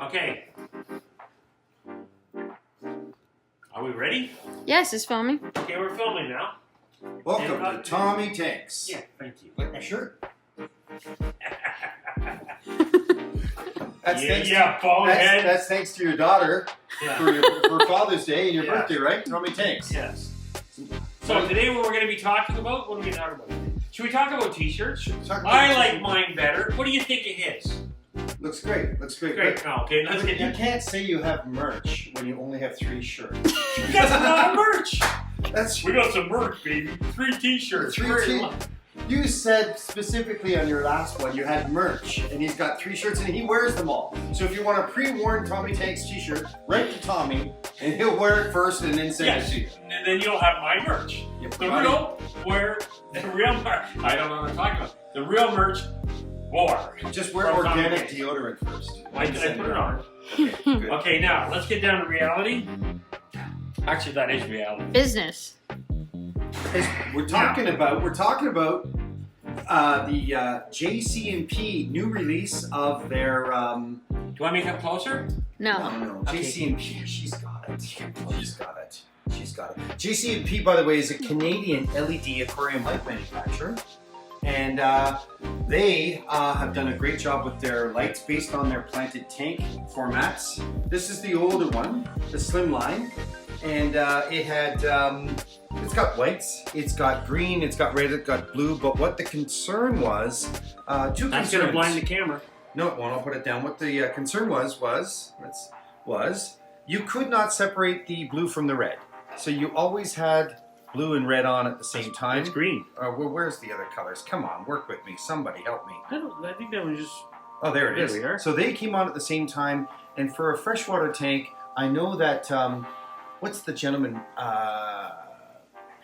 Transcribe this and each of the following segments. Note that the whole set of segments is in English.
Okay. Are we ready? Yes, it's filming. Okay, we're filming now. Welcome to Tommy Tanks. Yeah, thank you. Like my shirt. Bonehead. That's thanks to your daughter for Father's Day and your birthday, right? Tommy Tanks. Yes. So today what we're going to be talking about, what are we going to talk about? Should we talk about t-shirts? I like mine better. What do you think of his? Looks great. Looks great. Great. Oh, okay, let's get You can't say you have merch when you only have 3 shirts. That's a lot of merch. We got some merch, baby. 3 t-shirts. You said specifically on your last one you had merch, and he's got 3 shirts and he wears them all. So if you want a pre-worn Tommy Tanks t-shirt, write to Tommy and he'll wear it first and then send it to you. And then you'll have my merch. The real merch. I don't know what I'm talking about. The real merch. More. Just wear organic deodorant first. I put it on. Okay, good. Okay, now let's get down to reality. Actually, that is reality. Business. We're talking about the JC&P new release of their. Do you want me to come closer? No. Okay. JC&P. She's got it. She's got it. She's got it. JC&P, by the way, is a Canadian LED aquarium light manufacturer. And they have done a great job with their lights based on their planted tank formats. This is the older one, the slim line, and it's got whites, it's got green, it's got red, it's got blue. But what the concern was, two concerns. That's gonna blind the camera. No, it won't. I'll put it down. What the concern was you could not separate the blue from the red, so you always had blue and red on at the same time. It's green. Well, where's the other colors? Come on, work with me. Somebody help me. I think that was just... Oh, there it is. There we are. So they came on at the same time, and for a freshwater tank, I know that, what's the gentleman,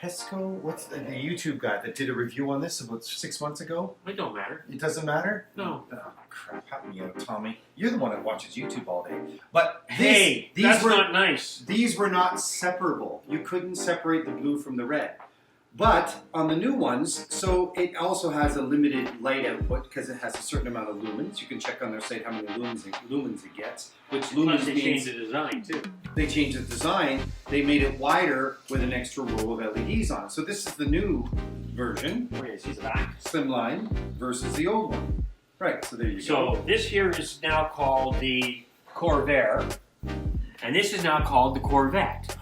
Pesco? What's the YouTube guy that did a review on this about 6 months ago? It don't matter. It doesn't matter? No. Oh, crap. Help me out, Tommy. You're the one that watches YouTube all day. But these that's not nice. These were not separable. You couldn't separate the blue from the red. But on the new ones, so it also has a limited light output because it has a certain amount of lumens. You can check on their site how many lumens it gets. Which lumens they means changed the design too. They changed the design. They made it wider with an extra row of LEDs on it. So this is the new version. Wait, is the back? Slimline versus the old one. Right, so there you go. So this here is now called the Corvair, and this is now called the Corvette.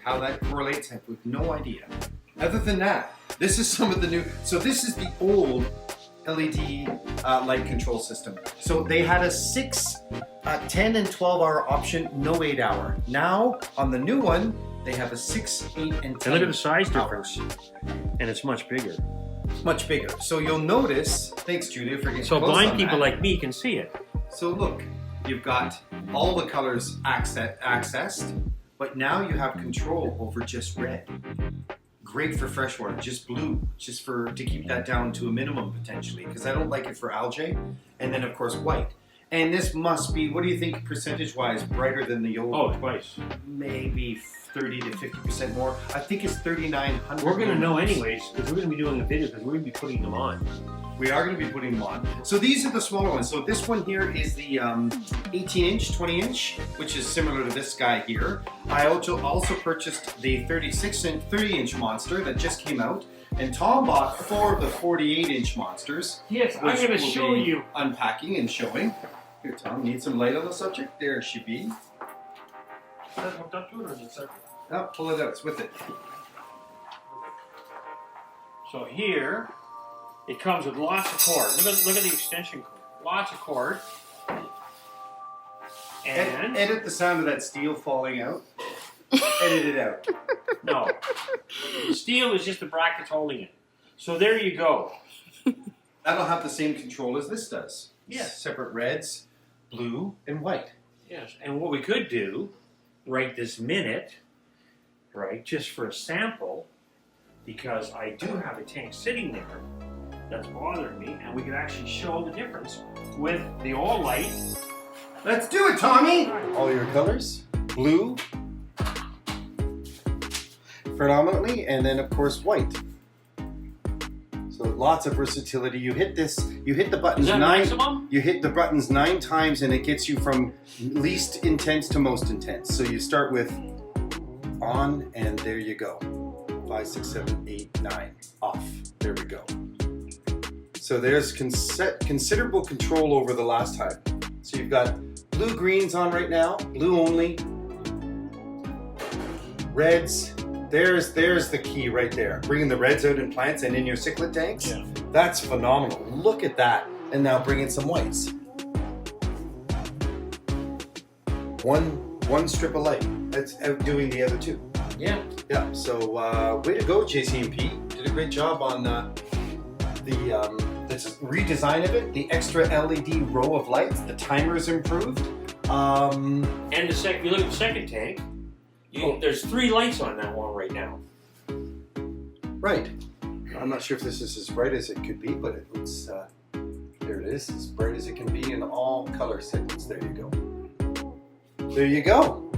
How that correlates, I have no idea. Other than that, this is some of the new. So this is the old LED light control system. So they had a 6, 10, and 12-hour option, no 8-hour. Now on the new one, they have a 6, 8, and 10. And look at the size difference, and it's much bigger. Much bigger. So you'll notice. Thanks, Julia, for getting so close blind on people that. like me can see it. So look, you've got all the colors accessed, but now you have control over just red. Great for freshwater, just blue, just to keep that down to a minimum potentially, because I don't like it for algae, and then of course white. And this must be, what do you think percentage-wise, brighter than the old? Oh, twice. Maybe 30 to 50% more. I think it's 3,900. We're gonna know anyways, because we're gonna be doing a video, because we're gonna be putting them on. We are going to be putting them on. So these are the smaller ones. So this one here is the 18-inch, 20-inch, which is similar to this guy here. I also purchased the 36-inch, 30-inch monster that just came out. And Tom bought 4 of the 48-inch monsters. Yes, I'm going to show you. Unpacking and showing. Here, Tom, need some light on the subject? There she be. Is that hooked up to it, or is it separate? Oh, pull it out. It's with it. So here, it comes with lots of cord. Look at the extension cord. Lots of cord. And edit the sound of that steel falling out. Edit it out. No. The steel is just the brackets holding it. So there you go. That'll have the same control as this does. Yes. Separate reds, blue, and white. Yes. And what we could do right this minute, right, just for a sample, because I do have a tank sitting there that's bothering me, and we could actually show the difference with the all light. Let's do it, Tommy! All your colors, blue, predominantly, and then of course white. So So lots of versatility. You hit the buttons Is that maximum? You hit the buttons 9 times and it gets you from least intense to most intense. So you start with on and there you go. 5, 6, 7, 8, 9. Off. There we go. So there's considerable control over the last time. So you've got blue greens on right now, blue only. Reds. There's the key right there. Bringing the reds out in plants and in your cichlid tanks. Yeah. That's phenomenal. Look at that. And now bring in some whites. One strip of light. That's outdoing the other two. Yeah. Yeah. So way to go, JC&P. Did a great job on the redesign of it. The extra LED row of lights. The timer's improved. And you look at the second tank. There's 3 lights on that one right now. Right. I'm not sure if this is as bright as it could be, but it looks, there it is, as bright as it can be in all color segments. There you go. There you go.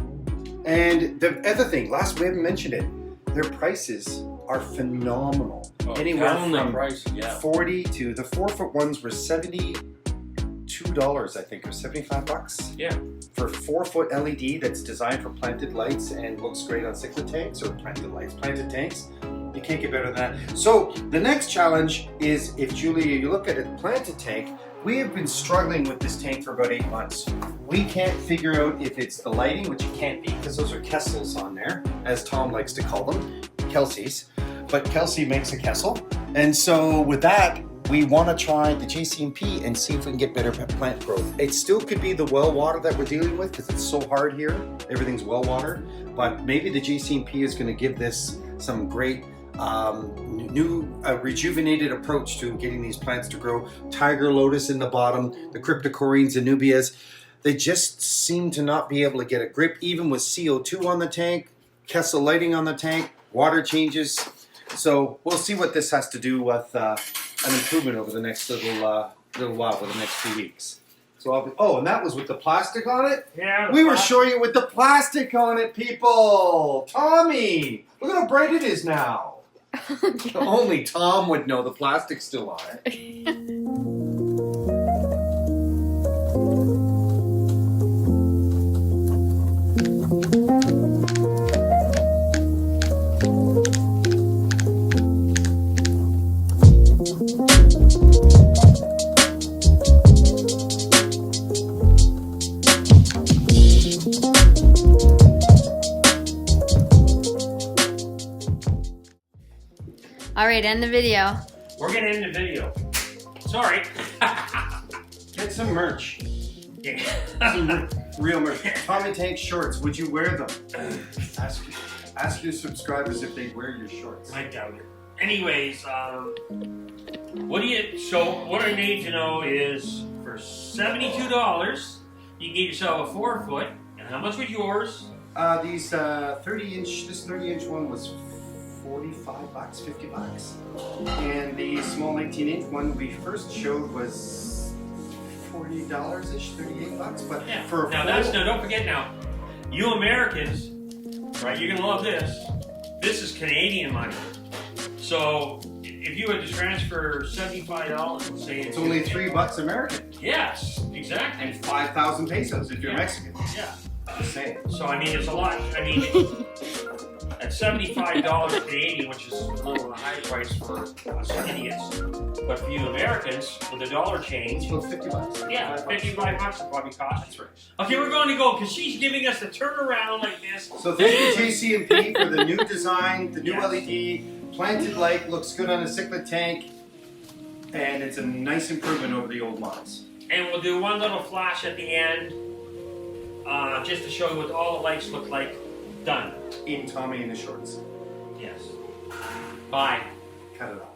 And the other thing, we haven't mentioned it, their prices are phenomenal. Anywhere from price, yeah. 40 to, the 4-foot ones were $72, I think, or $75. Yeah. For 4-foot LED that's designed for planted lights and looks great on cichlid tanks or planted tanks. You can't get better than that. So the next challenge is, if Julia, you look at a planted tank, we have been struggling with this tank for about 8 months. We can't figure out if it's the lighting, which it can't be because those are Kessels on there, as Tom likes to call them, Kelsey's. But Kelsey makes a Kessel. And so with that, we want to try the JC&P and see if we can get better plant growth. It still could be the well water that we're dealing with because it's so hard here. Everything's well water. But maybe the JC&P is going to give this some great new rejuvenated approach to getting these plants to grow. Tiger lotus in the bottom, the cryptocoreans, anubias. They just seem to not be able to get a grip, even with CO2 on the tank, Kessel lighting on the tank, water changes. So we'll see what this has to do with an improvement over the next little while, for the next few weeks. So and that was with the plastic on it? Yeah. We were showing you with the plastic on it, people! Tommy! Look at how bright it is now. Only Tom would know the plastic's still on it. All right, end the video. We're gonna end the video. Sorry. Get some merch. Yeah. Some real merch. Tommy Tank shorts, would you wear them? Ask your subscribers if they wear your shorts. I doubt it. Anyways, what I need to know is, for $72, you can get yourself a 4-foot. And how much was yours? This 30-inch one was $45, $50. And the small 18-inch one we first showed was $40-ish, $38. But Yeah. for Don't forget now, you Americans, right? You're gonna love this. This is Canadian money. So if you had to transfer $75, and say it's only $3 American. Yes, exactly. And 5,000 pesos if you're Yeah. Mexican. Yeah. Just saying. So I mean, it's a lot. I mean, at $75 Canadian, which is a little on the high price for us idiots, but for you Americans, with the dollar change, So $50. yeah, $55 will probably cost us. Okay, we're going to go because she's giving us a turnaround like this. So thank you, JC&P, for the new design, the new Yes. LED, planted light, looks good on a cichlid tank, and it's a nice improvement over the old models. And we'll do one little flash at the end, just to show you what all the lights look like done. In Tommy in the shorts. Yes. Bye. Cut it off.